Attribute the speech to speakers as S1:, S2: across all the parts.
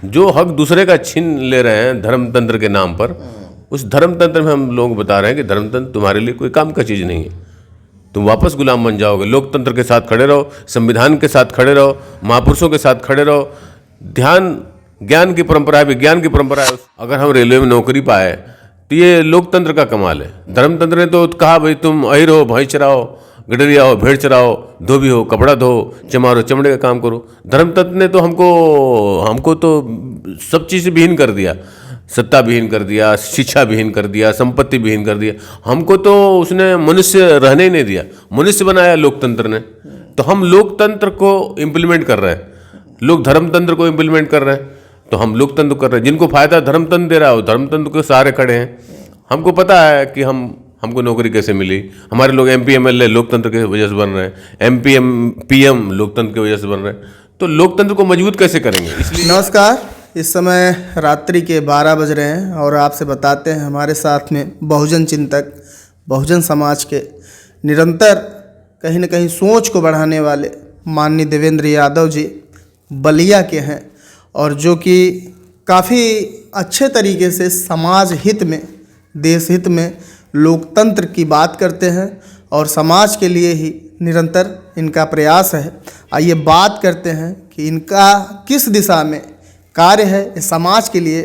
S1: जो हक दूसरे का छीन ले रहे हैं धर्मतंत्र के नाम पर, उस धर्मतंत्र में हम लोग बता रहे हैं कि धर्मतंत्र तुम्हारे लिए कोई काम का चीज़ नहीं है। तुम वापस गुलाम बन जाओगे। लोकतंत्र के साथ खड़े रहो, संविधान के साथ खड़े रहो, महापुरुषों के साथ खड़े रहो। ध्यान ज्ञान की परंपरा है, विज्ञान की परंपरा है। अगर हम रेलवे में नौकरी पाए तो ये लोकतंत्र का कमाल है। धर्मतंत्र ने तो कहा भाई तुम अहिर हो, भैंस चराओ, गडरिया हो, भेड़ चराओ, धोबी हो, कपड़ा धो, चमारो, चमड़े का काम करो। धर्मतंत्र ने तो हमको तो सब चीज़ विहीन कर दिया, सत्ता विहीन कर दिया, शिक्षा विहीन कर दिया, संपत्ति विहीन कर दिया। हमको तो उसने मनुष्य रहने ही नहीं दिया, मनुष्य बनाया लोकतंत्र ने। तो हम लोकतंत्र को इम्प्लीमेंट कर रहे हैं, लोग धर्मतंत्र को इम्प्लीमेंट कर रहे हैं, तो हम लोकतंत्र कर रहे हैं। जिनको फायदा धर्मतंत्र दे रहा हो, धर्मतंत्र के सहारे खड़े हैं। हमको पता है कि हमको नौकरी कैसे मिली। हमारे लोग MP MLA लोकतंत्र की वजह से बन रहे हैं, MP PM लोकतंत्र की वजह से बन रहे हैं। तो लोकतंत्र को मजबूत कैसे करेंगे? इसलिए
S2: नमस्कार, इस समय रात्रि के 12 बज रहे हैं और आपसे बताते हैं हमारे साथ में बहुजन चिंतक, बहुजन समाज के निरंतर कहीं न कहीं सोच को बढ़ाने वाले माननीय देवेंद्र यादव जी बलिया के हैं, और जो कि काफ़ी अच्छे तरीके से समाज हित में, देश हित में लोकतंत्र की बात करते हैं और समाज के लिए ही निरंतर इनका प्रयास है। आइए बात करते हैं कि इनका किस दिशा में कार्य है, समाज के लिए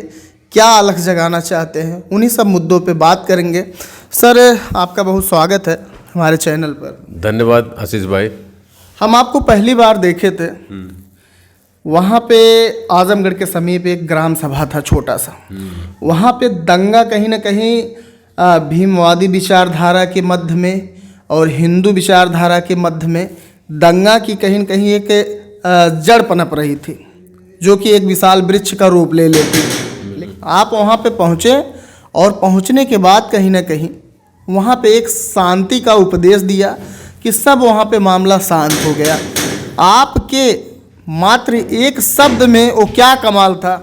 S2: क्या अलख जगाना चाहते हैं, उन्हीं सब मुद्दों पे बात करेंगे। सर, आपका बहुत स्वागत है हमारे चैनल पर।
S1: धन्यवाद आशीष भाई।
S2: हम आपको पहली बार देखे थे, वहाँ पे आजमगढ़ के समीप एक ग्राम सभा था छोटा सा। वहाँ पे दंगा कहीं ना कहीं भीमवादी विचारधारा के मध्य में और हिंदू विचारधारा के मध्य में दंगा की कहीं न कहीं एक जड़ पनप रही थी, जो कि एक विशाल वृक्ष का रूप ले लेती। आप वहाँ पे पहुँचे और पहुँचने के बाद कहीं ना कहीं वहाँ पे एक शांति का उपदेश दिया कि सब वहाँ पे मामला शांत हो गया। आपके मात्र एक शब्द में वो क्या कमाल था,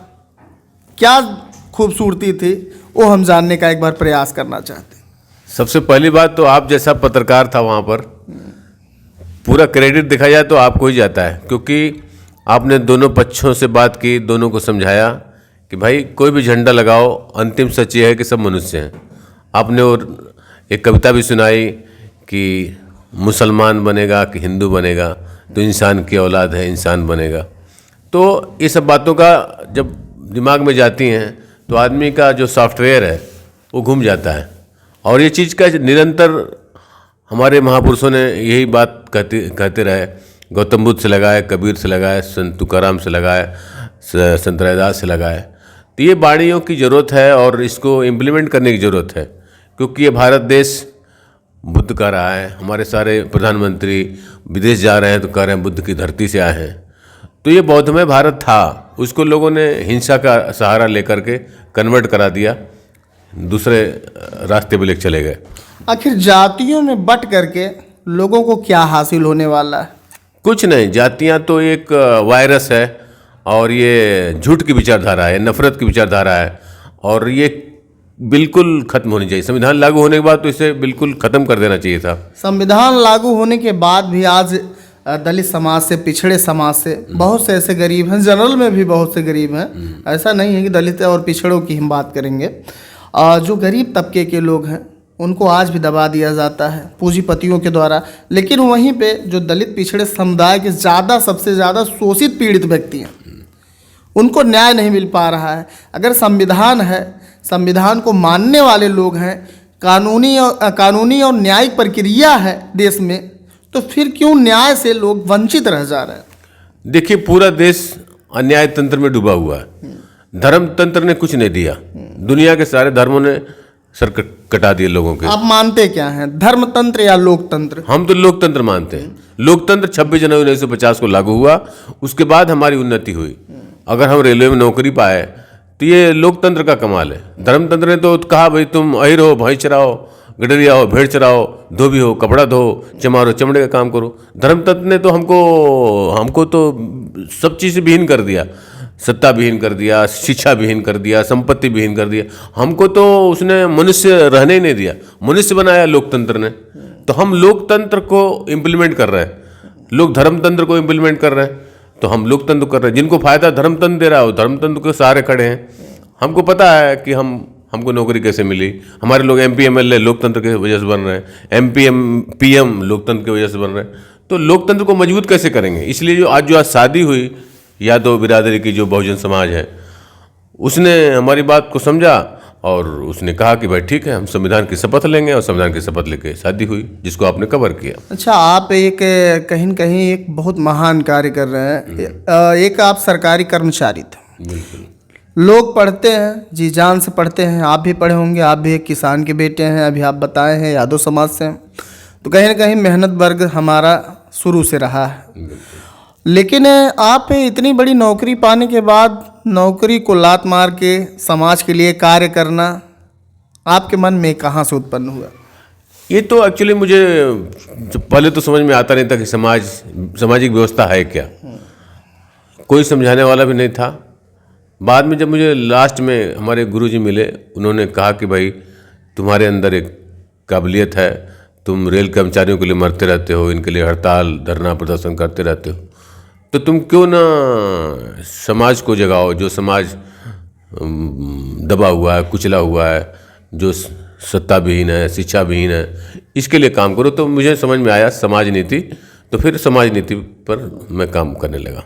S2: क्या खूबसूरती थी, वो हम जानने का एक बार प्रयास करना चाहते हैं।
S1: सबसे पहली बात तो आप जैसा पत्रकार था वहाँ पर, पूरा क्रेडिट दिखा जाए तो आपको ही जाता है, क्योंकि आपने दोनों पक्षों से बात की, दोनों को समझाया कि भाई कोई भी झंडा लगाओ, अंतिम सच ये है कि सब मनुष्य हैं। आपने और एक कविता भी सुनाई कि मुसलमान बनेगा कि हिंदू बनेगा, तो इंसान की औलाद है, इंसान बनेगा। तो ये सब बातों का जब दिमाग में जाती हैं तो आदमी का जो सॉफ्टवेयर है वो घूम जाता है। और ये चीज़ का निरंतर हमारे महापुरुषों ने यही बात कहते रहे। गौतम बुद्ध से लगाए, कबीर से लगाए, संत तुकाराम से लगाए, संत रैदास से लगाए। तो ये वाणियों की ज़रूरत है और इसको इम्प्लीमेंट करने की ज़रूरत है, क्योंकि ये भारत देश बुद्ध का रहा है। हमारे सारे प्रधानमंत्री विदेश जा रहे हैं तो कह रहे हैं बुद्ध की धरती से आए हैं। तो ये बौद्धमय भारत था, उसको लोगों ने हिंसा का सहारा लेकर के कन्वर्ट करा दिया, दूसरे रास्ते पे लेकर चले गए।
S2: आखिर जातियों में बट करके लोगों को क्या हासिल होने वाला है?
S1: कुछ नहीं, जातियां तो एक वायरस है और ये झूठ की विचारधारा है, नफरत की विचारधारा है, और ये बिल्कुल खत्म होनी चाहिए। संविधान लागू होने के बाद तो इसे बिल्कुल खत्म कर देना चाहिए था।
S2: संविधान लागू होने के बाद भी आज दलित समाज से, पिछड़े समाज से बहुत से ऐसे गरीब हैं, जनरल में भी बहुत से गरीब हैं, ऐसा नहीं है कि दलित और पिछड़ों की हम बात करेंगे। जो गरीब तबके के लोग हैं उनको आज भी दबा दिया जाता है पूंजीपतियों के द्वारा। लेकिन वहीं पे जो दलित पिछड़े समुदाय के सबसे ज़्यादा शोषित पीड़ित व्यक्ति हैं, उनको न्याय नहीं मिल पा रहा है। अगर संविधान है, संविधान को मानने वाले लोग हैं, कानूनी और न्यायिक प्रक्रिया है देश में, तो फिर क्यों न्याय से लोग वंचित रह जा रहे हैं?
S1: देखिए, पूरा देश अन्याय तंत्र में डूबा हुआ है। धर्म तंत्र ने कुछ नहीं दिया, दुनिया के सारे धर्मों ने सर कटा दिए लोगों के।
S2: आप मानते क्या हैं, धर्मतंत्र या लोकतंत्र?
S1: हम तो लोकतंत्र मानते हैं। लोकतंत्र 26 जनवरी 1950 को लागू हुआ, उसके बाद हमारी उन्नति हुई। अगर हम रेलवे में नौकरी पाए तो ये लोकतंत्र का कमाल है। धर्मतंत्र ने तो कहा भाई तुम अहिर हो, भैंस चराओ, गडरिया हो, भेड़ चराओ, धोबी हो, कपड़ा धो, चमारो, चमड़े का काम करो। धर्मतंत्र ने तो हमको तो सब चीज़ विहीन कर दिया, सत्ता विहीन कर दिया, शिक्षा विहीन कर दिया, संपत्ति विहीन कर दिया। हमको तो उसने मनुष्य रहने ही नहीं दिया, मनुष्य बनाया लोकतंत्र ने। तो हम लोकतंत्र को इम्प्लीमेंट कर रहे हैं, लोग धर्मतंत्र को इम्प्लीमेंट कर रहे हैं। तो हम लोकतंत्र कर रहे हैं। जिनको फायदा धर्मतंत्र दे रहा है वो धर्मतंत्र के सहारे खड़े हैं। हमको पता है कि हमको नौकरी कैसे मिली। हमारे लोग MP MLA लोकतंत्र की वजह से बन रहे हैं, MP PM लोकतंत्र की वजह से बन रहे हैं। तो लोकतंत्र को मजबूत कैसे करेंगे? इसलिए जो आज शादी हुई यादव बिरादरी की जो बहुजन समाज है, उसने हमारी बात को समझा और उसने कहा कि भाई ठीक है, हम संविधान की शपथ लेंगे, और संविधान की शपथ लेके शादी हुई, जिसको आपने कवर किया।
S2: अच्छा, आप एक कहीं न कहीं एक बहुत महान कार्य कर रहे हैं। एक आप सरकारी कर्मचारी थे।
S1: बिल्कुल।
S2: लोग पढ़ते हैं, जी जान से पढ़ते हैं, आप भी पढ़े होंगे, आप भी एक किसान के बेटे हैं, अभी आप बताए हैं यादव समाज से हैं। तो कहीं ना कहीं मेहनत वर्ग हमारा शुरू से रहा है। लेकिन आप इतनी बड़ी नौकरी पाने के बाद नौकरी को लात मार के समाज के लिए कार्य करना आपके मन में कहाँ से उत्पन्न हुआ?
S1: ये तो एक्चुअली मुझे पहले तो समझ में आता नहीं था कि सामाजिक व्यवस्था है क्या। कोई समझाने वाला भी नहीं था। बाद में जब मुझे लास्ट में हमारे गुरुजी मिले, उन्होंने कहा कि भाई तुम्हारे अंदर एक काबिलियत है, तुम रेल कर्मचारियों के लिए मरते रहते हो, इनके लिए हड़ताल धरना प्रदर्शन करते रहते हो, तो तुम क्यों ना समाज को जगाओ, जो समाज दबा हुआ है, कुचला हुआ है, जो सत्ता विहीन है, शिक्षा विहीन है, इसके लिए काम करो। तो मुझे समझ में आया समाज नीति, तो फिर समाज नीति पर मैं काम करने लगा।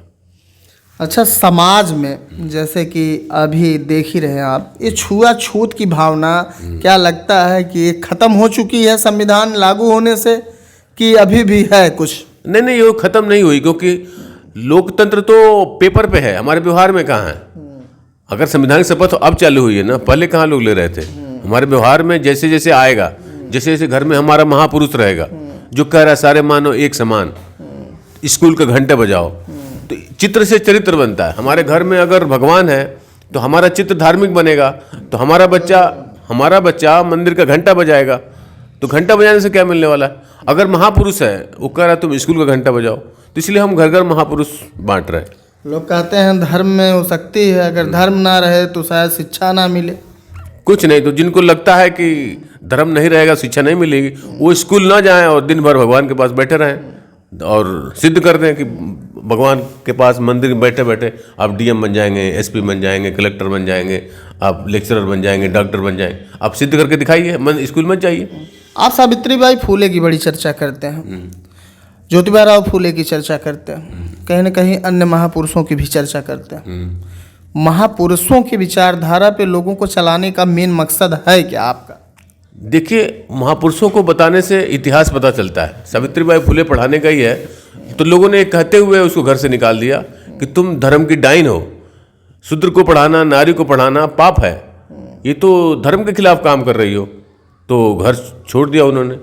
S2: अच्छा, समाज में जैसे कि अभी देख ही रहे हैं आप, ये छुआछूत की भावना क्या लगता है कि ये खत्म हो चुकी है संविधान लागू होने से, कि अभी भी है कुछ?
S1: नहीं, ये खत्म नहीं हुई, क्योंकि लोकतंत्र तो पेपर पे है, हमारे व्यवहार में कहाँ है। अगर संविधान की शपथ अब चालू हुई है ना, पहले कहाँ लोग ले रहे थे। हमारे व्यवहार में जैसे जैसे आएगा, जैसे जैसे घर में हमारा महापुरुष रहेगा जो कह रहा है सारे मानो एक समान, स्कूल का घंटे बजाओ, तो चित्र से चरित्र बनता है। हमारे घर में अगर भगवान है तो हमारा चित्र धार्मिक बनेगा, तो हमारा बच्चा मंदिर का घंटा बजाएगा। तो घंटा बजाने से क्या मिलने वाला है? अगर महापुरुष है, वो कह रहा है तुम स्कूल का घंटा बजाओ, तो इसलिए हम घर घर महापुरुष बांट रहे हैं।
S2: लोग कहते हैं धर्म में वो शक्ति है, अगर धर्म ना रहे तो शायद शिक्षा ना मिले।
S1: कुछ नहीं, तो जिनको लगता है कि धर्म नहीं रहेगा, शिक्षा नहीं मिलेगी, वो स्कूल ना जाएं और दिन भर भगवान के पास बैठे रहें और सिद्ध कर दें कि भगवान के पास मंदिर में बैठे बैठे आप DM बन जाएंगे, SP बन जाएंगे, कलेक्टर बन जाएंगे, आप लेक्चरर बन जाएंगे, डॉक्टर बन जाएंगे। आप सिद्ध करके दिखाइए, स्कूल मत जाइए।
S2: आप सावित्रीबाई फूले की बड़ी चर्चा करते हैं, ज्योतिबा राव फूले की चर्चा करते हैं, कहीं ना कहीं अन्य महापुरुषों की भी चर्चा करते हैं। महापुरुषों की विचारधारा पे लोगों को चलाने का मेन मकसद है क्या आपका?
S1: देखिए, महापुरुषों को बताने से इतिहास पता चलता है। सावित्रीबाई फुले पढ़ाने का ही है, तो लोगों ने कहते हुए उसको घर से निकाल दिया कि तुम धर्म की डाइन हो, शूद्र को पढ़ाना, नारी को पढ़ाना पाप है, ये तो धर्म के खिलाफ काम कर रही हो। तो घर छोड़ दिया उन्होंने,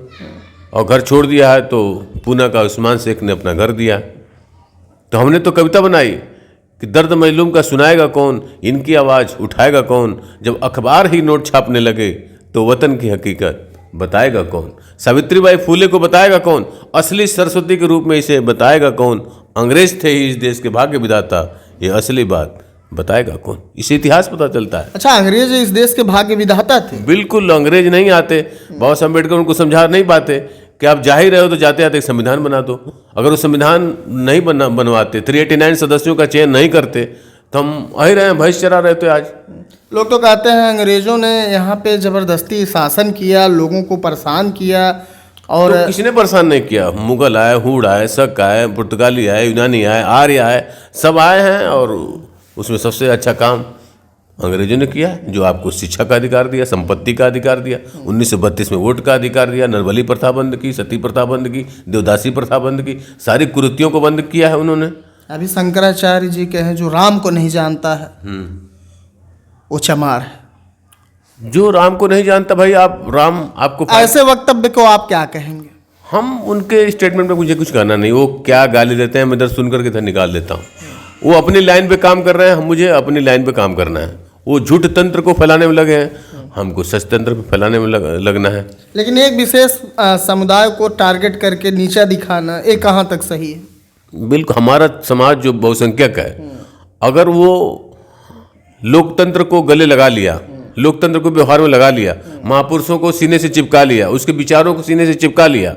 S1: और घर छोड़ दिया है तो पूना का उस्मान शेख ने अपना घर दिया। तो हमने तो कविता बनाई कि दर्द मजलूम का सुनाएगा कौन, इनकी आवाज़ उठाएगा कौन, जब अखबार ही नोट छापने लगे तो वतन की हकीकत बताएगा कौन। सावित्रीबाई फूले को बताएगा कौन, असली सरस्वती के रूप में इसे बताएगा कौन, अंग्रेज थे ही इस देश के भाग्य विधाता, ये असली बात बताएगा कौन। इसे इतिहास पता चलता है।
S2: अच्छा, अंग्रेज इस देश के भाग्य विधाता थे?
S1: बिल्कुल, अंग्रेज नहीं आते, बाबा साहब अम्बेडकर उनको समझा नहीं पाते कि आप जा ही रहे हो तो जाते जाते एक संविधान बना दो। अगर वो संविधान नहीं बनवाते, 389 सदस्यों का चयन नहीं करते, तो हम आ ही रहे हैं, भैंस चरा रहे थे आज।
S2: लोग तो कहते हैं अंग्रेजों ने यहाँ पे जबरदस्ती शासन किया, लोगों को परेशान किया। और
S1: तो किसी ने परेशान नहीं किया। मुगल आए, हूड़ आए, शक आए, पुर्तगाली आए, यूनानी आए, आर्य आए, सब आए हैं, और उसमें सबसे अच्छा काम अंग्रेजों ने किया, जो आपको शिक्षा का अधिकार दिया, संपत्ति का अधिकार दिया, 1932 में वोट का अधिकार दिया, नरबली प्रथा बंद की, सती प्रथा बंद की, देवदासी प्रथा बंद की, सारी कुरीतियों को बंद किया है उन्होंने।
S2: अभी शंकराचार्य जी के हैं, जो राम को नहीं जानता है वो चमार है।
S1: जो राम को नहीं जानता, भाई आप राम आपको
S2: ऐसे वक्तव्य को आप क्या कहेंगे?
S1: हम उनके स्टेटमेंट में मुझे कुछ कहना नहीं, वो क्या गाली देते हैं मैं इधर सुन करके इधर निकाल देता हूँ। वो अपनी लाइन पे काम कर रहे हैं, मुझे अपनी लाइन पे काम करना है। वो झूठ तंत्र को फैलाने में लगे हैं, हमको सच तंत्र को फैलाने में लगना है।
S2: लेकिन एक विशेष समुदाय को टारगेट करके नीचा दिखाना, ये कहाँ तक सही है?
S1: बिल्कुल, हमारा समाज जो बहुसंख्यक है, अगर वो लोकतंत्र को गले लगा लिया, लोकतंत्र को व्यवहार में लगा लिया, महापुरुषों को सीने से चिपका लिया, उसके विचारों को सीने से चिपका लिया,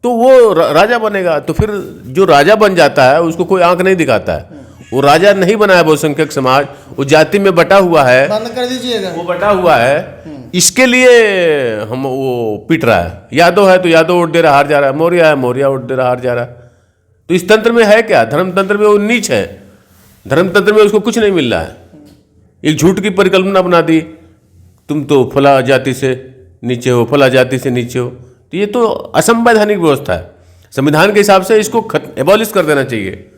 S1: तो वो राजा बनेगा। तो फिर जो राजा बन जाता है उसको कोई आंख नहीं दिखाता है। वो राजा नहीं बना है बहुसंख्यक समाज, वो जाति में बटा हुआ है,
S2: बंद कर दीजिएगा।
S1: वो बटा हुआ है, इसके लिए हम वो पीट रहा है। यादव है तो यादव वोट दे रहा हार जा रहा है, मौर्य है मौर्य वोट दे रहा हार जा रहा है। तो इस तंत्र में है क्या? धर्म तंत्र में वो नीच है, धर्म तंत्र में उसको कुछ नहीं मिल रहा है। एक झूठ की परिकल्पना बना दी, तुम तो फला जाति से नीचे हो, फला जाति से नीचे हो। तो ये तो असंवैधानिक व्यवस्था है। संविधान के हिसाब से इसको एबॉलिश कर देना चाहिए,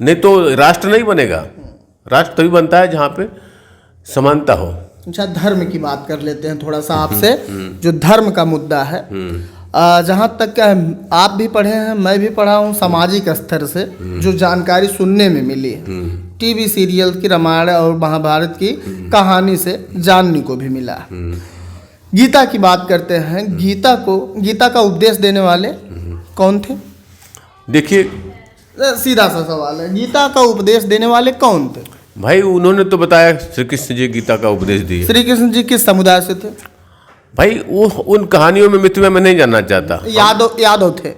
S1: नहीं तो राष्ट्र नहीं बनेगा। राष्ट्र तभी बनता है जहाँ पे समानता हो।
S2: अच्छा, धर्म की बात कर लेते हैं थोड़ा सा आपसे। जो धर्म का मुद्दा है, जहाँ तक क्या है, आप भी पढ़े हैं, मैं भी पढ़ा हूँ, सामाजिक स्तर से जो जानकारी सुनने में मिली है, टीवी सीरियल की, रामायण और महाभारत की कहानी से जानने को भी मिला है। गीता की बात करते हैं, गीता का उपदेश देने वाले कौन थे?
S1: देखिए,
S2: सीधा सा सवाल है, गीता का उपदेश देने वाले कौन थे?
S1: भाई उन्होंने तो बताया, श्री कृष्ण जी गीता का उपदेश दिए।
S2: श्री कृष्ण जी किस समुदाय से थे? भाई
S1: वो उन कहानियों में मिथ में मैं नहीं जानना चाहता।
S2: यादव थे।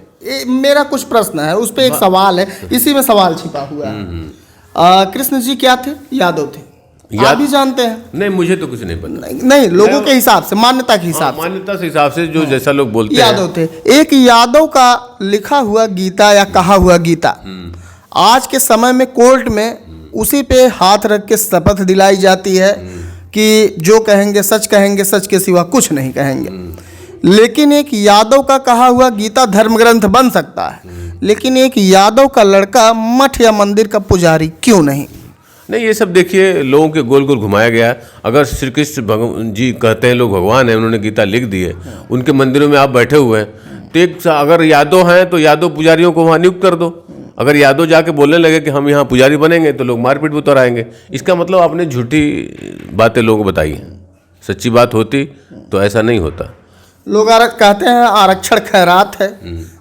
S2: मेरा कुछ प्रश्न है, उस पर एक सवाल है, इसी में सवाल छिपा हुआ है। कृष्ण जी क्या थे? यादव थे। आप भी जानते हैं?
S1: नहीं, मुझे तो कुछ नहीं पता।
S2: नहीं, लोगों के हिसाब से, मान्यता के हिसाब से,
S1: मान्यता से हिसाब से जो जैसा लोग बोलते हैं,
S2: यादव थे। एक यादव का लिखा हुआ गीता या कहा हुआ गीता आज के समय में कोर्ट में उसी पे हाथ रख के शपथ दिलाई जाती है कि जो कहेंगे, सच के सिवा कुछ नहीं कहेंगे। लेकिन एक यादव का कहा हुआ गीता धर्म ग्रंथ बन सकता है, लेकिन एक यादव का लड़का मठ या मंदिर का पुजारी क्यों नहीं?
S1: नहीं, ये सब देखिए लोगों के गोल गोल घुमाया गया। अगर श्री कृष्ण भगवान जी कहते हैं लोग भगवान हैं, उन्होंने गीता लिख दी है, उनके मंदिरों में आप बैठे हुए हैं, तो एक अगर यादव हैं तो यादव पुजारियों को वहाँ नियुक्त कर दो। अगर यादव जाके बोलने लगे कि हम यहाँ पुजारी बनेंगे तो लोग मारपीट में उतर आएंगे। इसका मतलब आपने झूठी बातें लोगों को बताई हैं। सच्ची बात होती तो ऐसा नहीं होता।
S2: लोग कहते हैं आरक्षण खैरात है,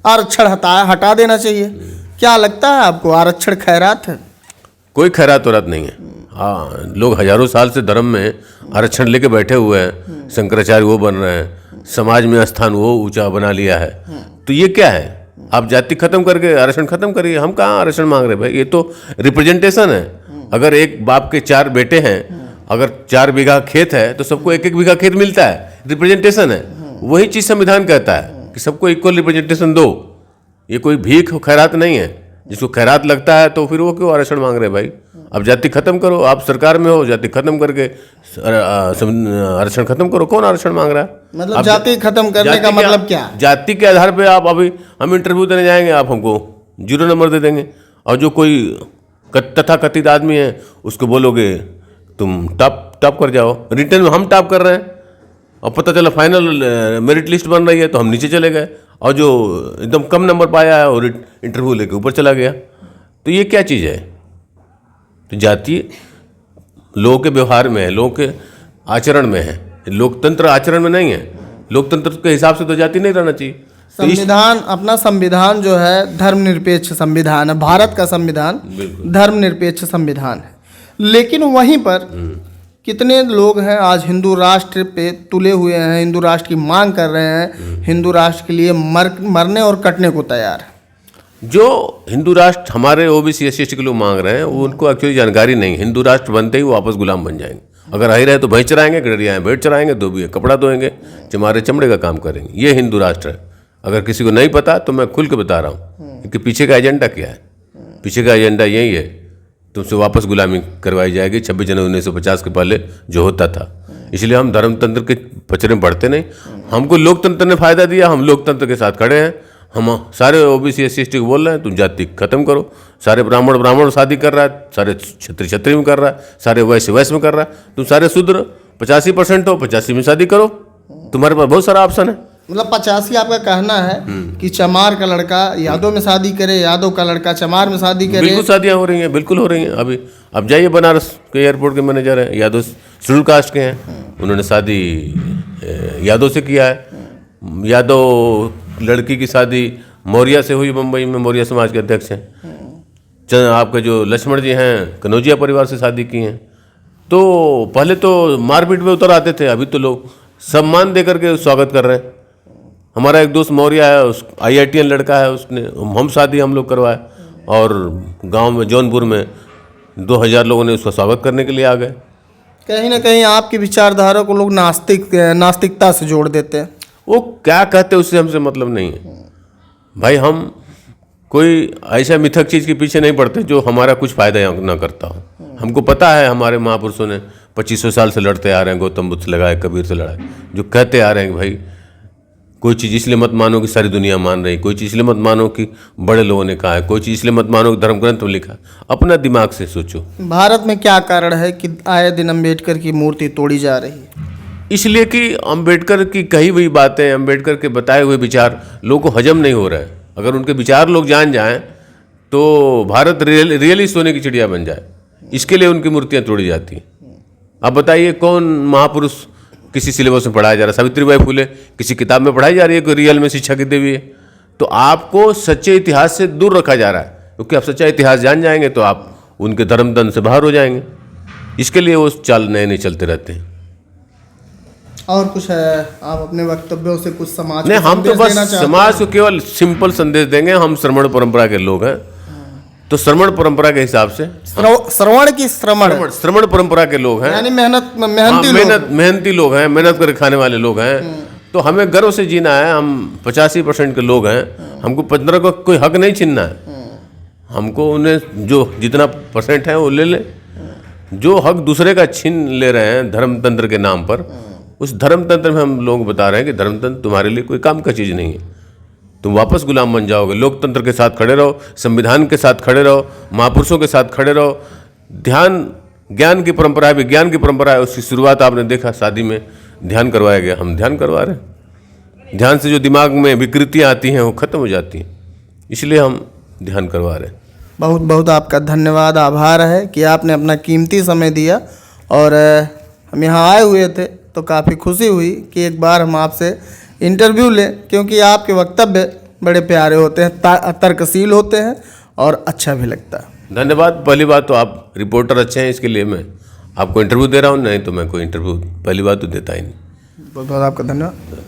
S2: आरक्षण हटा देना चाहिए। क्या लगता है आपको, आरक्षण खैरात है?
S1: कोई खैरात वरात नहीं है। हाँ, लोग हजारों साल से धर्म में आरक्षण लेके बैठे हुए हैं, शंकराचार्य वो बन रहे हैं, समाज में स्थान वो ऊंचा बना लिया है। तो ये क्या है? आप जाति खत्म करके आरक्षण खत्म करिए। हम कहाँ आरक्षण मांग रहे भाई, ये तो रिप्रेजेंटेशन है। अगर एक बाप के 4 बेटे हैं, अगर 4 बीघा खेत है तो सबको 1-1 बीघा खेत मिलता है, रिप्रेजेंटेशन है। वही चीज़ संविधान कहता है कि सबको इक्वल रिप्रेजेंटेशन दो। ये कोई भीख खैरात नहीं है। जिसको खैरात लगता है तो फिर वो क्यों आरक्षण मांग रहे भाई? अब जाति खत्म करो, आप सरकार में हो, जाति खत्म करके आरक्षण खत्म करो। कौन आरक्षण मांग रहा है?
S2: मतलब जाति खत्म करने का मतलब क्या?
S1: जाति के आधार पे आप अभी हम इंटरव्यू देने जाएंगे, आप हमको 0 नंबर दे देंगे, और जो कोई तथाकथित आदमी है उसको बोलोगे तुम टॉप कर जाओ। रिटर्न में हम टॉप कर रहे हैं और पता चला फाइनल मेरिट लिस्ट बन रही है तो हम नीचे चले गए, और जो एकदम कम नंबर पाया है और इंटरव्यू लेके ऊपर चला गया। तो ये क्या चीज़ है? तो जाति लोगों के व्यवहार में है, लोगों के आचरण में है, लोकतंत्र आचरण में नहीं है। लोकतंत्र के हिसाब से तो जाति नहीं रहना चाहिए।
S2: संविधान, अपना संविधान जो है धर्मनिरपेक्ष संविधान है। भारत का संविधान धर्मनिरपेक्ष संविधान है। लेकिन वहीं पर कितने लोग हैं आज हिंदू राष्ट्र पे तुले हुए हैं, हिंदू राष्ट्र की मांग कर रहे हैं, हिंदू राष्ट्र के लिए मरने और कटने को तैयार है।
S1: जो हिंदू राष्ट्र हमारे ओबीसी SC के लोग मांग रहे हैं, उनको एक्चुअली जानकारी नहीं। हिंदू राष्ट्र बनते ही वो वापस गुलाम बन जाएंगे। अगर रह रहे तो भैंस चराएंगे, गडरिया भेड़ चराएंगे, धोबी कपड़ा धोएंगे, चमारे चमड़े का काम करेंगे। ये हिंदू राष्ट्र है। अगर किसी को नहीं पता तो मैं खुल के बता रहा हूँ कि पीछे का एजेंडा क्या है। पीछे का एजेंडा यही है, तुमसे वापस गुलामी करवाई जाएगी 26 जनवरी 1950 के पहले जो होता था। इसलिए हम धर्मतंत्र के पचड़े में बढ़ते नहीं। हमको लोकतंत्र ने फायदा दिया, हम लोकतंत्र के साथ खड़े हैं। हम सारे ओबीसी SC को बोल रहे हैं तुम जाति खत्म करो। सारे ब्राह्मण शादी कर रहा है, सारे क्षत्रिय में कर रहा है, सारे वैश्य में कर रहा है। तुम सारे शूद्र 85% हो, 85 में शादी करो। तुम्हारे पास बहुत सारा ऑप्शन है।
S2: मतलब 85 आपका कहना है कि चमार का लड़का यादव में शादी करे, यादव का लड़का चमार में शादी करे।
S1: बिल्कुल शादियाँ हो रही हैं, बिल्कुल हो रही हैं। अभी अब जाइए, बनारस के एयरपोर्ट के मैनेजर हैं, यादव शेड्यूल कास्ट के हैं, उन्होंने शादी यादव से किया है। यादव लड़की की शादी मौर्य से हुई, मुंबई में मौर्य समाज के अध्यक्ष हैं। आपके जो लक्ष्मण जी हैं कनौजिया परिवार से शादी की हैं। तो पहले तो मारपीट में उतर आते थे, अभी तो लोग सम्मान दे करके स्वागत कर रहे हैं। हमारा एक दोस्त मौर्य है, उस IITN लड़का है, उसने हम शादी हम लोग करवाए और गांव में जौनपुर में 2000 लोगों ने उसका स्वागत करने के लिए आ गए।
S2: कहीं ना कहीं आपकी विचारधारा को लोग नास्तिकता से जोड़ देते हैं।
S1: वो क्या कहते हैं उससे हमसे मतलब नहीं है भाई। हम कोई ऐसा मिथक चीज़ के पीछे नहीं पड़ते जो हमारा कुछ फ़ायदा ना करता हो। हमको पता है हमारे महापुरुषों ने 2500 साल से लड़ते आ रहे हैं, गौतम बुद्ध से लगाए, कबीर से लड़ाए, जो कहते आ रहे हैं कि भाई कोई चीज़ इसलिए मत मानो कि सारी दुनिया मान रही, कोई चीज़ इसलिए मत मानो कि बड़े लोगों ने कहा है, कोई चीज़ इसलिए मत मानो कि धर्म ग्रंथ में लिखा है। अपना दिमाग से सोचो।
S2: भारत में क्या कारण है कि आए दिन अम्बेडकर की मूर्ति तोड़ी जा रही है?
S1: इसलिए कि अम्बेडकर की कही हुई बातें, अम्बेडकर के बताए हुए विचार लोगों को हजम नहीं हो रहे हैं। अगर उनके विचार लोग जान जाएं तो भारत रियली सोने की चिड़िया बन जाए। इसके लिए उनकी मूर्तियाँ तोड़ी जाती हैं। अब बताइए कौन महापुरुष किसी सिलेबस में पढ़ाया जा रहा है? सावित्रीबाई फुले किसी किताब में पढ़ाई जा रही है कि रियल में शिक्षा की देवी है? तो आपको सच्चे इतिहास से दूर रखा जा रहा है, क्योंकि आप सच्चा इतिहास जान जाएंगे तो आप उनके धर्मतंत्र से बाहर हो जाएंगे। इसके लिए वो चाल नए नए चलते रहते हैं।
S2: और कुछ है आप अपने वक्तव्यों से कुछ समाज
S1: नहीं,
S2: को
S1: हम तो
S2: संदेश देना
S1: बस
S2: चाहते
S1: समाज को केवल सिंपल संदेश देंगे। हम श्रमण परंपरा के लोग हैं, तो श्रमण परंपरा के हिसाब से
S2: श्रवण की श्रमण
S1: श्रमण परंपरा के लोग हैं,
S2: यानी
S1: मेहनती लोग हैं, मेहनत करके खाने वाले लोग हैं। तो हमें गर्व से जीना है। हम 85% के लोग हैं, हमको 15 का कोई हक नहीं छीनना है। हमको उन्हें जो जितना % है वो ले ले। जो हक दूसरे का छीन ले रहे हैं धर्मतंत्र के नाम पर, उस धर्मतंत्र में हम लोग बता रहे हैं कि धर्मतंत्र तुम्हारे लिए कोई काम का चीज़ नहीं है। तुम वापस गुलाम बन जाओगे। लोकतंत्र के साथ खड़े रहो, संविधान के साथ खड़े रहो, महापुरुषों के साथ खड़े रहो। ध्यान ज्ञान की परंपरा है, विज्ञान की परंपरा है। उसकी शुरुआत आपने देखा, शादी में ध्यान करवाया गया, हम ध्यान करवा रहे हैं। ध्यान से जो दिमाग में विकृतियाँ आती हैं वो खत्म हो जाती हैं, इसलिए हम ध्यान करवा रहे हैं।
S2: बहुत बहुत आपका धन्यवाद, आभार है कि आपने अपना कीमती समय दिया। और हम यहाँ आए हुए थे तो काफ़ी खुशी हुई कि एक बार हम आपसे इंटरव्यू लें, क्योंकि आपके वक्तव्य बड़े प्यारे होते हैं, तर्कशील होते हैं और अच्छा भी लगता है।
S1: धन्यवाद। पहली बात तो आप रिपोर्टर अच्छे हैं, इसके लिए मैं आपको इंटरव्यू दे रहा हूँ। नहीं तो मैं कोई इंटरव्यू पहली बात तो देता ही नहीं।
S2: बहुत बहुत आपका धन्यवाद।